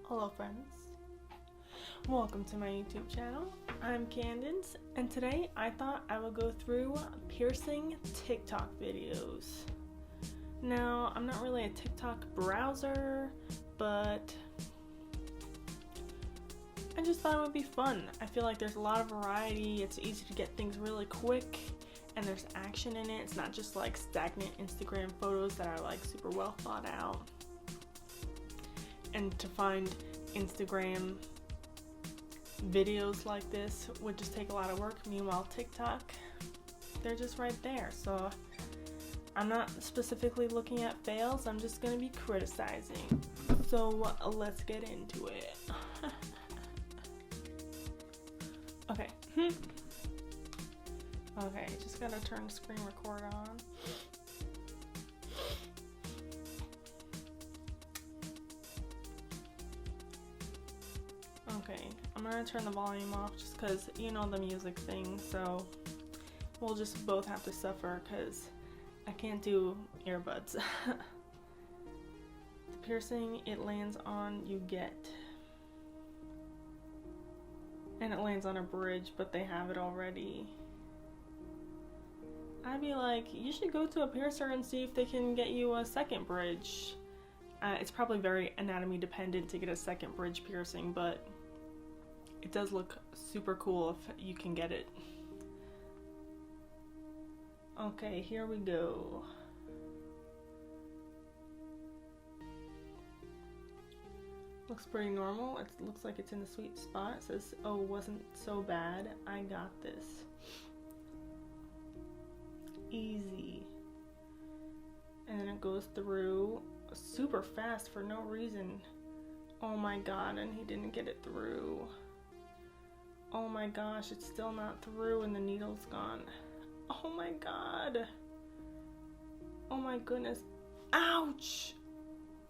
Hello friends, welcome to my YouTube channel. I'm Candace, and today I thought I would go through piercing TikTok videos. Now, I'm not really a TikTok browser, but I just thought it would be fun. I feel like there's a lot of variety, it's easy to get things really quick, and there's action in it. It's not just like stagnant Instagram photos that are like super well thought out. And to find Instagram videos like this would just take a lot of work. Meanwhile, TikTok, they're just right there. So I'm not specifically looking at fails, I'm just going to be criticizing. So let's get into it. Okay. Okay, just gotta turn the screen record on. Okay, I'm gonna turn the volume off just because you know the music thing, so we'll just both have to suffer because I can't do earbuds. The piercing it lands on, you get. And it lands on a bridge, but they have it already. I'd be like, you should go to a piercer and see if they can get you a second bridge. It's probably very anatomy dependent to get a second bridge piercing, but it does look super cool if you can get it. Okay, here we go. Looks pretty normal. It looks like it's in the sweet spot. It says, oh, wasn't so bad. I got this. Easy. And then it goes through super fast for no reason. Oh my god, and he didn't get it through. Oh my gosh, it's still not through and the needle's gone. Oh my god. Oh my goodness. Ouch!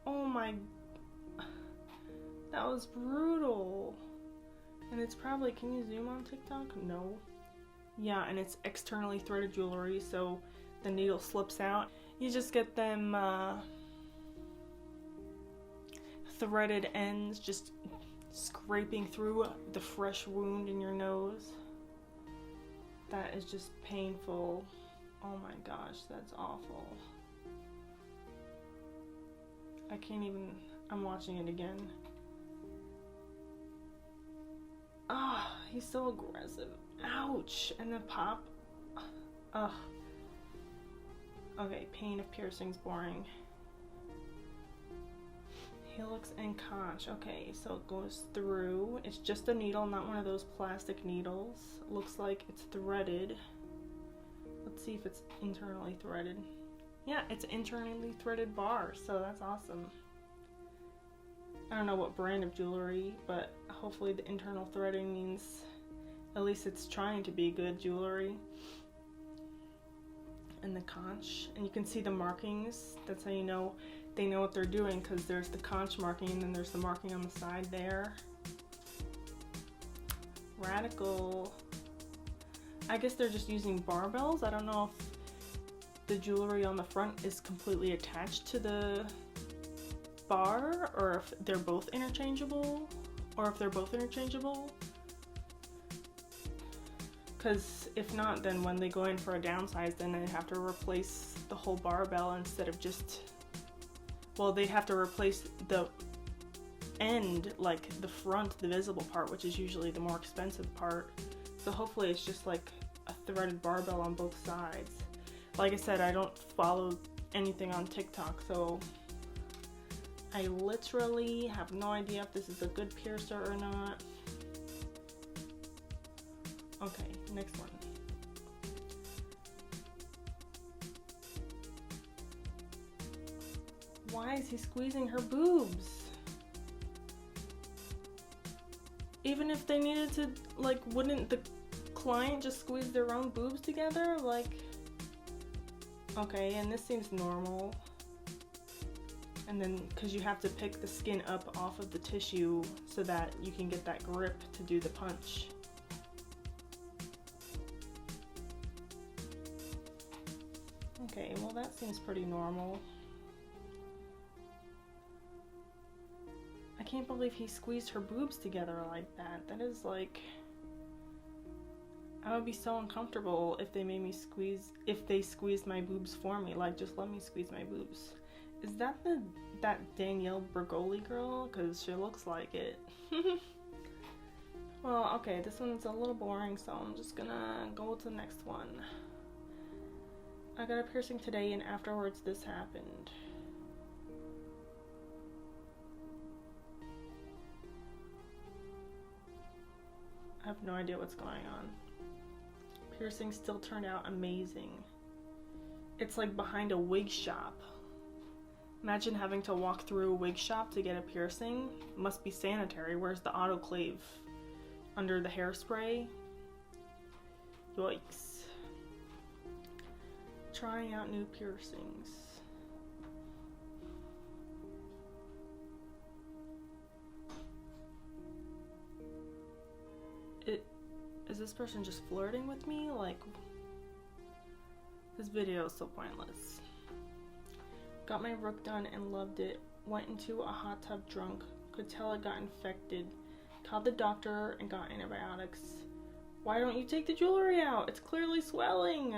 Oh my... That was brutal. And it's probably... Can you zoom on TikTok? No. Yeah, and it's externally threaded jewelry, so the needle slips out. You just get them threaded ends just scraping through the fresh wound in your nose. That is just painful. Oh my gosh, that's awful. I can't even... I'm watching it again. Ah, he's so aggressive. Ouch! And the pop. Ugh. Okay, pain of piercing's boring. Helix and conch. Okay, so it goes through. It's just a needle, not one of those plastic needles. Looks like it's threaded. Let's see if it's internally threaded. Yeah, it's internally threaded bar, so that's awesome. I don't know what brand of jewelry, but hopefully the internal threading means at least it's trying to be good jewelry. And the conch, and you can see the markings. That's how you know they know what they're doing, because there's the conch marking and then there's the marking on the side there. Radical. I guess they're just using barbells. I don't know if the jewelry on the front is completely attached to the bar, or if they're both interchangeable, because if not, then when they go in for a downsize, then they have to replace the whole barbell instead of just, well, they'd have to replace the end, like the front, the visible part, which is usually the more expensive part. So hopefully it's just like a threaded barbell on both sides. Like I said, I don't follow anything on TikTok, so I literally have no idea if this is a good piercer or not. Okay, next one. Why is he squeezing her boobs? Even if they needed to, like, wouldn't the client just squeeze their own boobs together? Like, okay, and this seems normal. And then, because you have to pick the skin up off of the tissue so that you can get that grip to do the punch. Okay, well that seems pretty normal. I can't believe he squeezed her boobs together like that. That is like... I would be so uncomfortable if they made me squeezed my boobs for me. Like, just let me squeeze my boobs. Is that that Danielle Bregoli girl? Because she looks like it. Well, okay, this one's a little boring, so I'm just gonna go to the next one. I got a piercing today, and afterwards this happened. I have no idea what's going on. Piercing still turned out amazing. It's like behind a wig shop. Imagine having to walk through a wig shop to get a piercing. Must be sanitary. Where's the autoclave? Under the hairspray? Yikes. Trying out new piercings. Is this person just flirting with me? Like, this video is so pointless. Got my rook done and loved it. Went into a hot tub drunk. Could tell it got infected. Called the doctor and got antibiotics. Why don't you take the jewelry out? It's clearly swelling.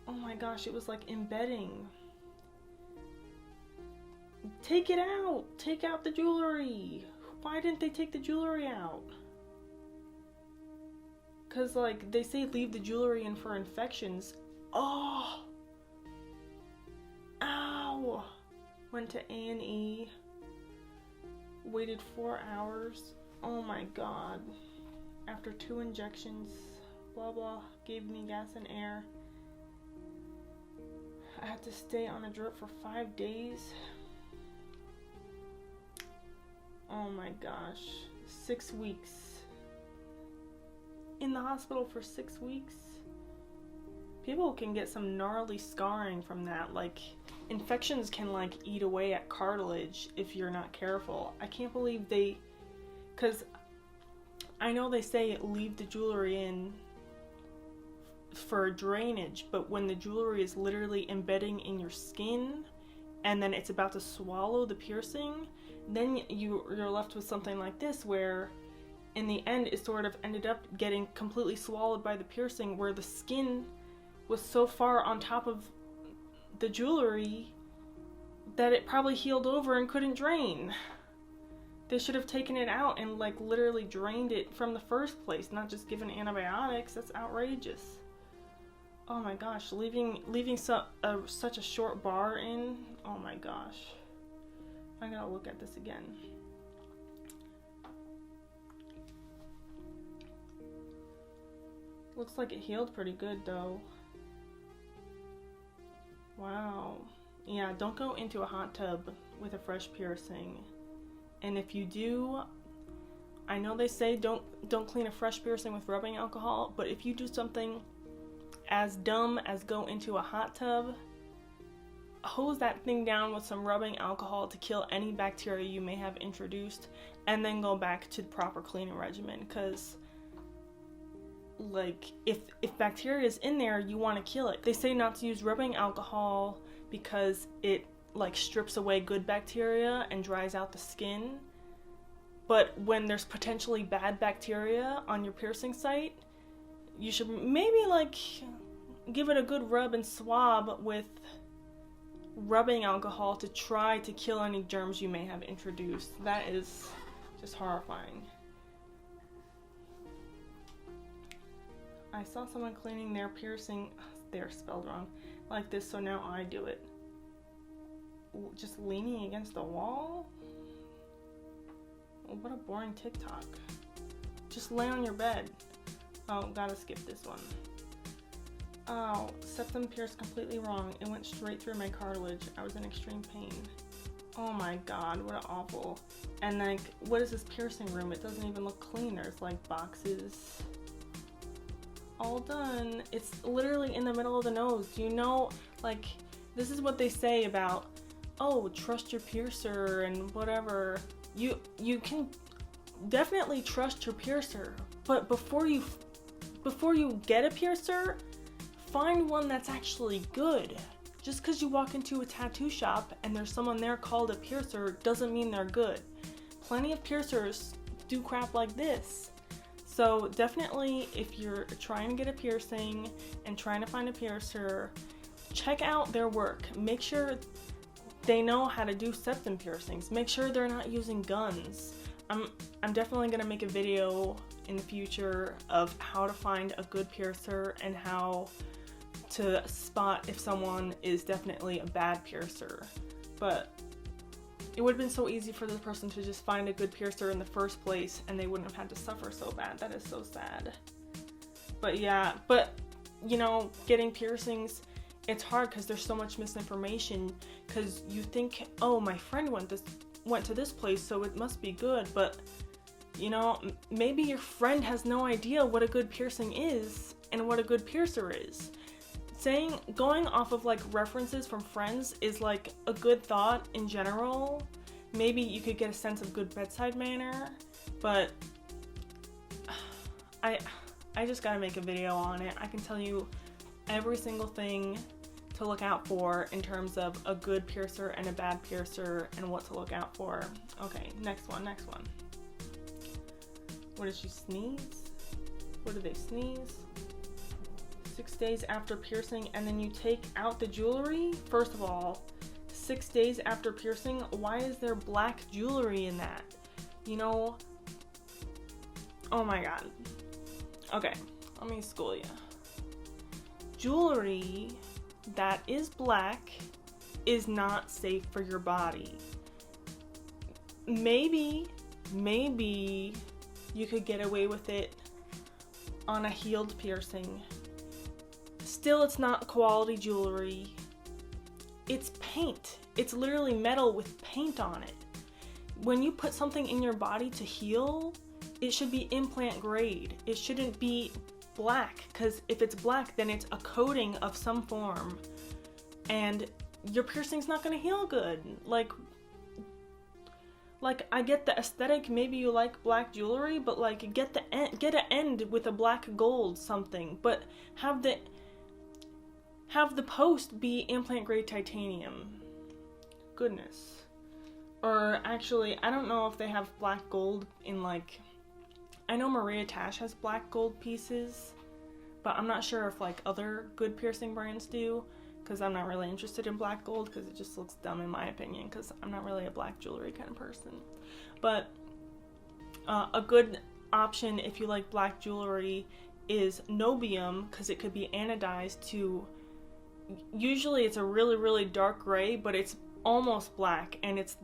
Oh my gosh, it was like embedding. Take it out. Take out the jewelry. Why didn't they take the jewelry out? Because, like, they say leave the jewelry in for infections. Oh! Ow! Went to A&E. Waited 4 hours. Oh my god. After 2 injections. Blah blah. Gave me gas and air. I had to stay on a drip for 5 days. Oh my gosh. 6 weeks. In the hospital for 6 weeks. People can get some gnarly scarring from that. Like, infections can like eat away at cartilage if you're not careful. I can't believe they, because I know they say leave the jewelry in for drainage, but when the jewelry is literally embedding in your skin and then it's about to swallow the piercing, then you're left with something like this where in the end, it sort of ended up getting completely swallowed by the piercing, where the skin was so far on top of the jewelry that it probably healed over and couldn't drain. They should have taken it out and like literally drained it from the first place, not just given antibiotics. That's outrageous. Oh my gosh, leaving such a short bar in. Oh my gosh. I gotta look at this again. Looks like it healed pretty good though. Wow. Yeah, don't go into a hot tub with a fresh piercing. And if you do, I know they say don't clean a fresh piercing with rubbing alcohol, but if you do something as dumb as go into a hot tub, hose that thing down with some rubbing alcohol to kill any bacteria you may have introduced, and then go back to the proper cleaning regimen, because like if bacteria is in there, you want to kill it. They say not to use rubbing alcohol because it like strips away good bacteria and dries out the skin, but when there's potentially bad bacteria on your piercing site, you should maybe like give it a good rub and swab with rubbing alcohol to try to kill any germs you may have introduced. That is just horrifying. I saw someone cleaning their piercing, they're spelled wrong, like this, so now I do it. Just leaning against the wall? What a boring TikTok. Just lay on your bed. Oh, gotta skip this one. Oh, septum pierced completely wrong. It went straight through my cartilage. I was in extreme pain. Oh my god, what awful. And like, what is this piercing room? It doesn't even look clean. There's like boxes. All done. It's literally in the middle of the nose. You know, like, this is what they say about, oh, trust your piercer and whatever. You can definitely trust your piercer, but before you get a piercer, find one that's actually good. Just because you walk into a tattoo shop and there's someone there called a piercer doesn't mean they're good. Plenty of piercers do crap like this. So definitely, if you're trying to get a piercing and trying to find a piercer, check out their work. Make sure they know how to do septum piercings. Make sure they're not using guns. I'm definitely gonna make a video in the future of how to find a good piercer and how to spot if someone is definitely a bad piercer. But it would have been so easy for the person to just find a good piercer in the first place and they wouldn't have had to suffer so bad. That is so sad. But yeah, you know, getting piercings, it's hard because there's so much misinformation, because you think, oh, my friend went to this place, so it must be good. But you know, maybe your friend has no idea what a good piercing is and what a good piercer is. Going off of like references from friends is like a good thought in general. Maybe you could get a sense of good bedside manner, but I just gotta make a video on it. I can tell you every single thing to look out for in terms of a good piercer and a bad piercer and what to look out for. Okay, next one. What did she sneeze? What did they sneeze? 6 days after piercing and then you take out the jewelry? First of all, 6 days after piercing, why is there black jewelry in that? You know, oh my god. Okay, let me school you. Jewelry that is black is not safe for your body. Maybe you could get away with it on a healed piercing. Still, it's not quality jewelry. It's paint. It's literally metal with paint on it. When you put something in your body to heal, it should be implant grade. It shouldn't be black, because if it's black, then it's a coating of some form, and your piercing's not gonna heal good. Like I get the aesthetic, maybe you like black jewelry, but like get an end with a black gold something, but have the post be implant grade titanium. Goodness. Or actually, I don't know if they have black gold in like, I know Maria Tash has black gold pieces, but I'm not sure if like other good piercing brands do, because I'm not really interested in black gold because it just looks dumb in my opinion, because I'm not really a black jewelry kind of person. But a good option if you like black jewelry is Nobium, because it could be anodized to, usually it's a really, really dark gray, but it's almost black, and it's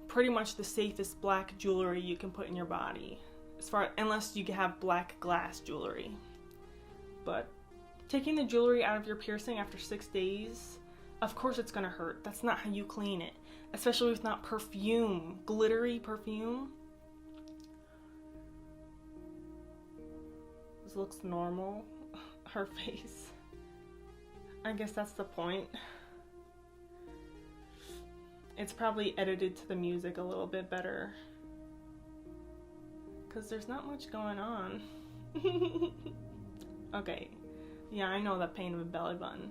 pretty much the safest black jewelry you can put in your body, unless you have black glass jewelry. But taking the jewelry out of your piercing after 6 days, of course it's gonna hurt. That's not how you clean it, especially with not perfume, glittery perfume. This looks normal. Her face. I guess that's the point. It's probably edited to the music a little bit better, because there's not much going on. Okay, yeah, I know that pain of a belly button.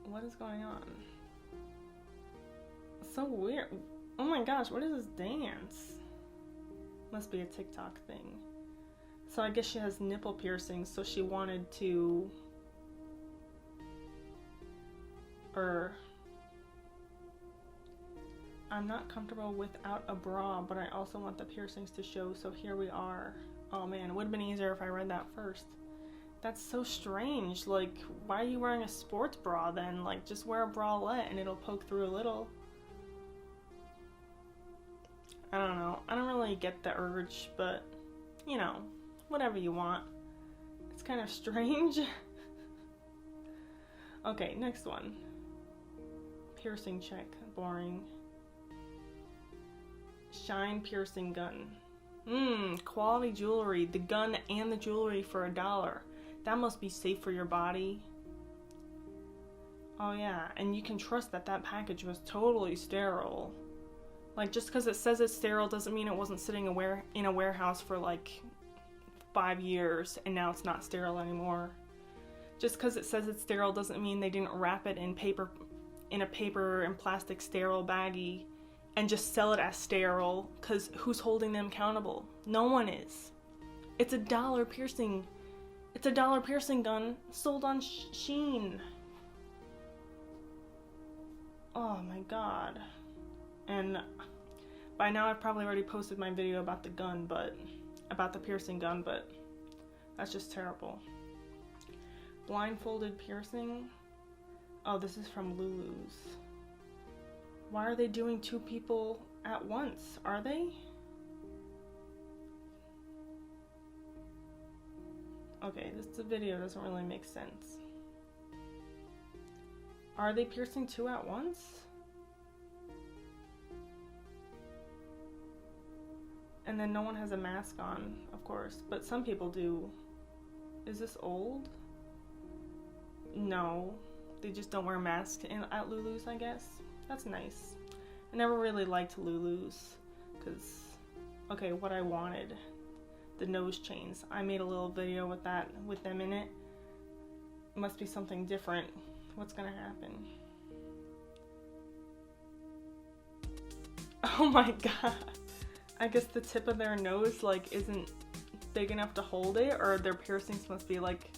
What is going on? So weird. Oh my gosh, what is this dance? Must be a TikTok thing. So I guess she has nipple piercings, so she wanted to, I'm not comfortable without a bra, but I also want the piercings to show, so here we are. Oh man, it would have been easier if I read that first. That's so strange. Like, why are you wearing a sports bra then? Like, just wear a bralette and it'll poke through a little. I don't know. I don't really get the urge, but, you know, whatever you want. It's kind of strange. Okay, next one. Piercing check. Boring. Shine piercing gun. Quality jewelry. The gun and the jewelry for $1. That must be safe for your body. Oh yeah, and you can trust that that package was totally sterile. Like, just because it says it's sterile doesn't mean it wasn't sitting in a warehouse for like 5 years and now it's not sterile anymore. Just because it says it's sterile doesn't mean they didn't wrap it in a paper and plastic sterile baggie and just sell it as sterile, because who's holding them accountable? No one is. It's $1 piercing. It's $1 piercing gun sold on Shein. Oh my god. And by now I've probably already posted my video about the gun, about the piercing gun, but that's just terrible. Blindfolded piercing. Oh, this is from Lulu's. Why are they doing 2 people at once? Are they? Okay, this video doesn't really make sense. Are they piercing 2 at once? And then no one has a mask on, of course, but some people do. Is this old? No, they just don't wear masks at Lulu's, I guess. That's nice. I never really liked Lulu's because, okay, what I wanted, the nose chains. I made a little video with them in it. Must be something different. What's gonna happen? Oh my god. I guess the tip of their nose like isn't big enough to hold it, or their piercings must be like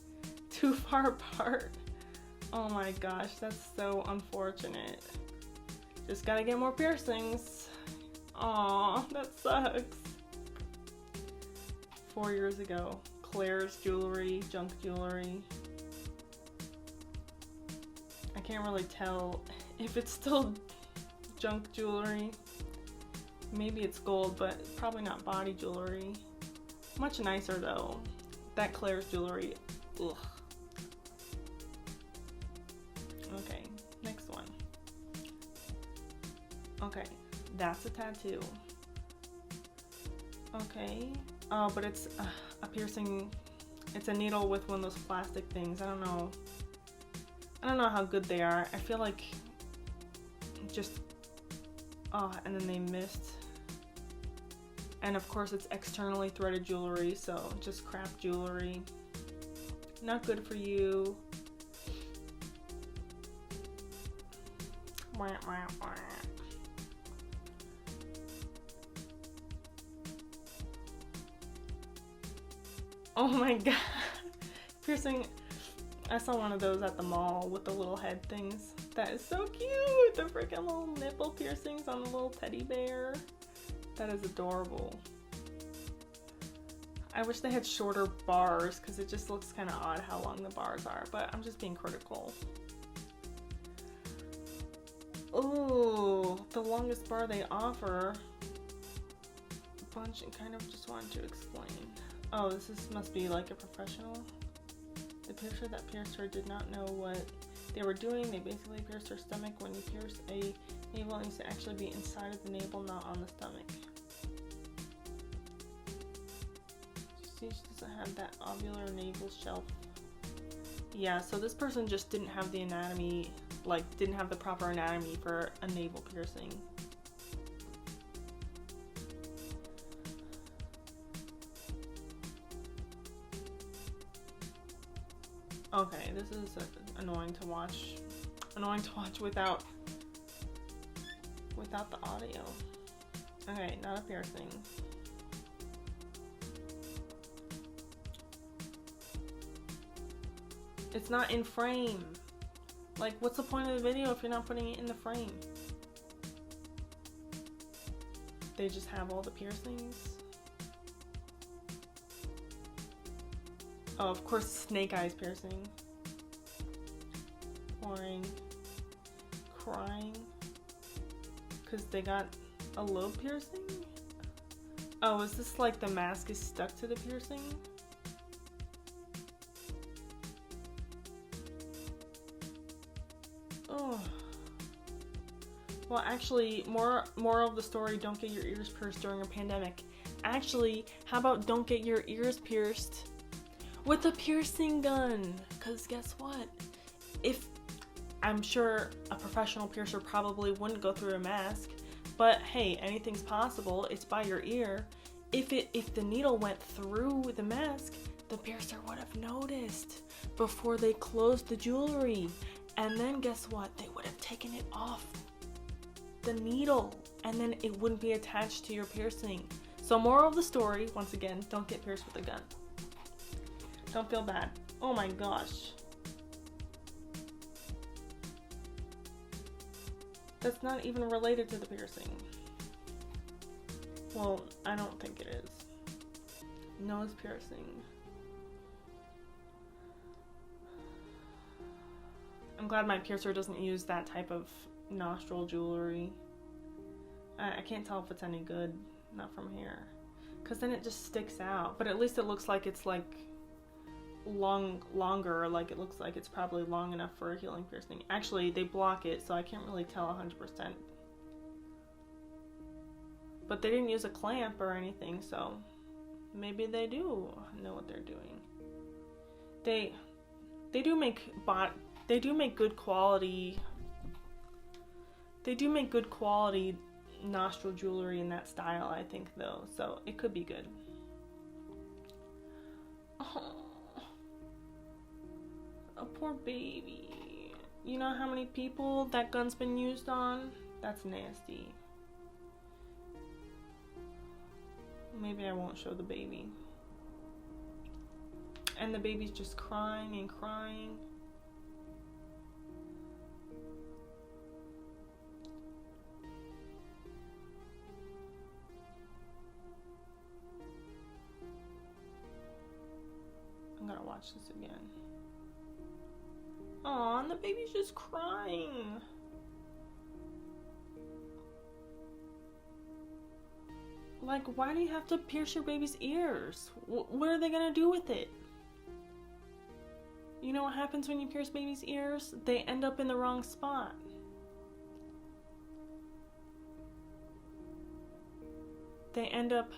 too far apart. Oh my gosh, that's so unfortunate. Just gotta get more piercings. Aw, that sucks. 4 years ago. Claire's jewelry, junk jewelry. I can't really tell if it's still junk jewelry. Maybe it's gold, but probably not body jewelry. Much nicer though. That Claire's jewelry. Ugh. Okay, next one. Okay, that's a tattoo. Okay. Oh, but it's a piercing. It's a needle with one of those plastic things. I don't know how good they are. I feel like just, oh, and then they missed. And of course it's externally threaded jewelry, so just crap jewelry. Not good for you. Wah, wah, wah. Oh my god. Piercing. I saw one of those at the mall with the little head things. That is so cute. The freaking little nipple piercings on the little teddy bear. That is adorable. I wish they had shorter bars because it just looks kind of odd how long the bars are, but I'm just being critical. Oh, the longest bar they offer. A bunch and kind of just wanted to explain. Oh, must be like a professional. The piercer that pierced her did not know what they were doing. They basically pierced her stomach. When you pierce a navel, it needs to actually be inside of the navel, not on the stomach. She doesn't have that ovular navel shelf. Yeah, so this person just didn't have the anatomy, like didn't have the proper anatomy for a navel piercing. Okay, this is annoying to watch. Annoying to watch without the audio. Okay, not a piercing. It's not in frame. Like, what's the point of the video if you're not putting it in the frame? They just have all the piercings. Oh, of course, snake eyes piercing. Boring. Crying. Because they got a lobe piercing? Oh, is this like the mask is stuck to the piercing? Oh. Well, actually, moral of the story, don't get your ears pierced during a pandemic. Actually, how about don't get your ears pierced with a piercing gun? Because guess what? I'm sure a professional piercer probably wouldn't go through a mask, but hey, anything's possible. It's by your ear. If the needle went through the mask, the piercer would have noticed before they closed the jewelry. And then guess what? They would have taken it off the needle, and then it wouldn't be attached to your piercing. So moral of the story, once again, don't get pierced with a gun. Don't feel bad. Oh my gosh. That's not even related to the piercing. Well, I don't think it is. Nose piercing. I'm glad my piercer doesn't use that type of nostril jewelry. I can't tell if it's any good, not from here, because then it just sticks out. But at least it looks like it's like longer, like it looks like it's probably long enough for a healing piercing. Actually, they block it, so I can't really tell 100%. But they didn't use a clamp or anything, so maybe they do know what they're doing. They do make good quality. They do make good quality nostril jewelry in that style, I think, though, so it could be good. Oh, a poor baby. You know how many people that gun's been used on? That's nasty. Maybe I won't show the baby. And the baby's just crying and crying. I'm gonna watch this again. Aw, and the baby's just crying. Like, why do you have to pierce your baby's ears? What are they gonna do with it? You know what happens when you pierce baby's ears? They end up in the wrong spot. They end up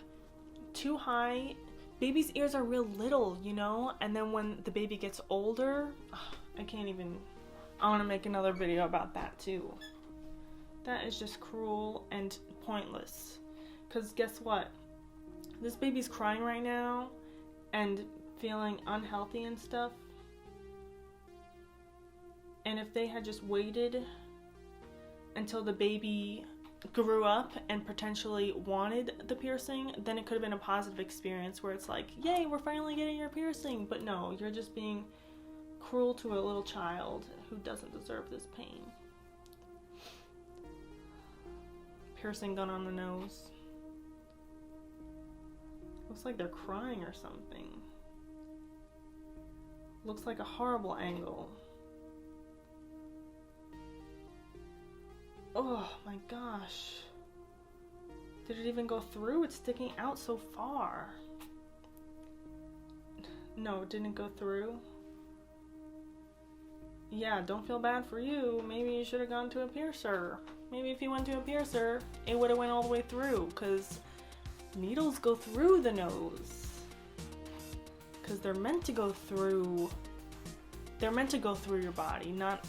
too high. Baby's ears are real little, you know? And then when the baby gets older, I can't even... I want to make another video about that too. That is just cruel and pointless. Because guess what? This baby's crying right now and feeling unhealthy and stuff. And if they had just waited until the baby grew up and potentially wanted the piercing, then it could have been a positive experience where it's like, yay, we're finally getting your piercing. But no, you're just being cruel to a little child who doesn't deserve this pain. Piercing gun on the nose. Looks like they're crying or something. Looks like a horrible angle. Oh my gosh. Did it even go through? It's sticking out so far. No, it didn't go through. Yeah, don't feel bad for you. Maybe you should have gone to a piercer. Maybe if you went to a piercer, it would have went all the way through, because needles go through the nose. Because they're meant to go through. They're meant to go through your body, not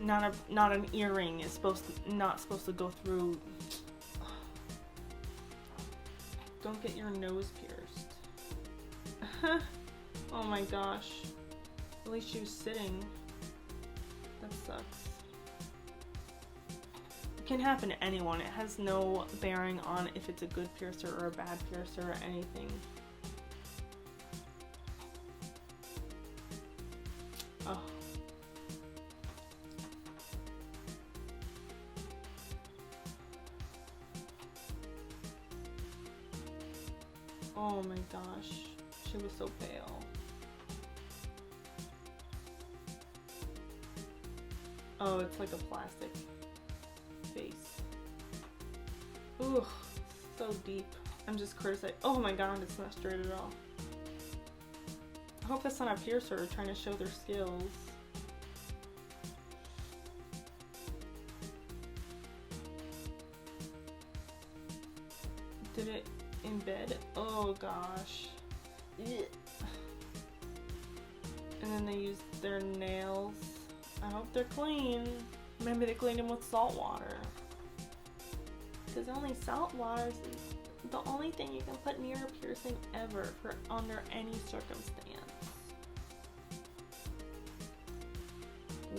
an earring is not supposed to go through. Don't get your nose pierced. Oh my gosh. At least she was sitting. That sucks. It can happen to anyone. It has no bearing on if it's a good piercer or a bad piercer or anything. Oh. Oh my gosh, she was so pale. Oh, it's like a plastic face. Ooh, so deep. I'm just criticizing. Oh my god, it's not straight at all. I hope that's not a piercer trying to show their skills. Did it embed? Oh gosh. Ugh. And then they used their nails. I hope they're clean. Maybe they cleaned them with salt water. Because only salt water the only thing you can put near a piercing ever for under any circumstance.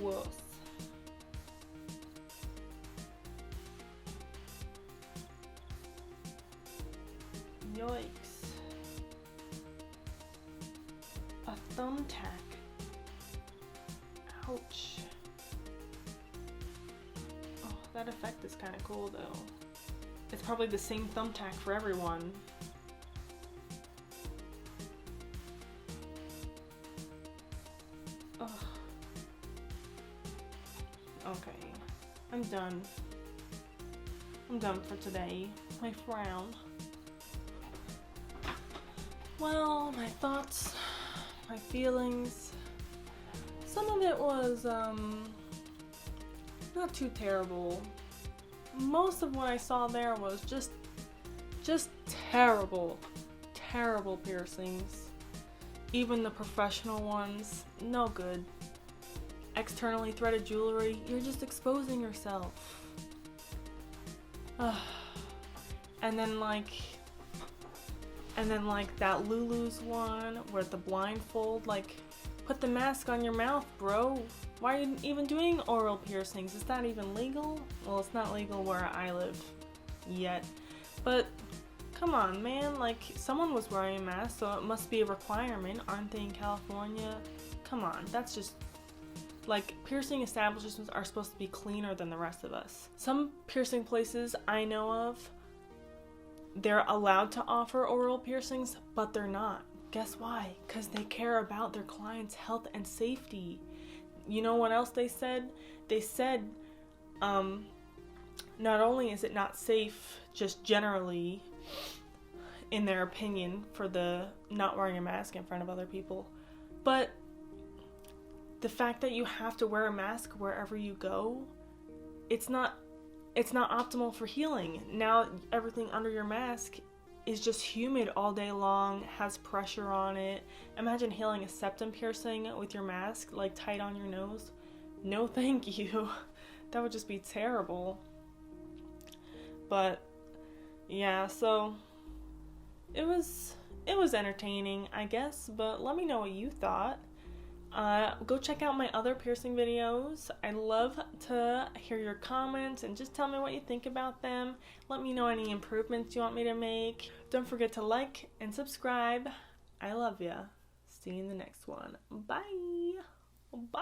Wuss. Yikes. A thumbtack. Ouch. Oh, that effect is kind of cool though. It's probably the same thumbtack for everyone. Ugh. Okay. I'm done. I'm done for today. My frown. Well, my thoughts, my feelings. Some of it was, not too terrible. Most of what I saw there was just terrible piercings. Even the professional ones, no good. Externally threaded jewelry, you're just exposing yourself. And then like that Lulu's one where the blindfold, like, put the mask on your mouth, bro. Why are you even doing oral piercings? Is that even legal? Well, it's not legal where I live yet. But come on, man. Like, someone was wearing a mask, so it must be a requirement. Aren't they in California? Come on. That's just... Like, piercing establishments are supposed to be cleaner than the rest of us. Some piercing places I know of, they're allowed to offer oral piercings, but they're not. Guess why? Because they care about their clients' health and safety. You know what else they said? They said, not only is it not safe, just generally, in their opinion, for the not wearing a mask in front of other people, but the fact that you have to wear a mask wherever you go, it's not optimal for healing. Now everything under your mask is just humid all day long, has pressure on it. Imagine healing a septum piercing with your mask like tight on your nose. No thank you. That would just be terrible. But yeah, so it was entertaining, I guess, but let me know what you thought. Go check out my other piercing videos. I love to hear your comments and just tell me what you think about them. Let me know any improvements you want me to make. Don't forget to like and subscribe. I love ya. See you in the next one. Bye. Bye.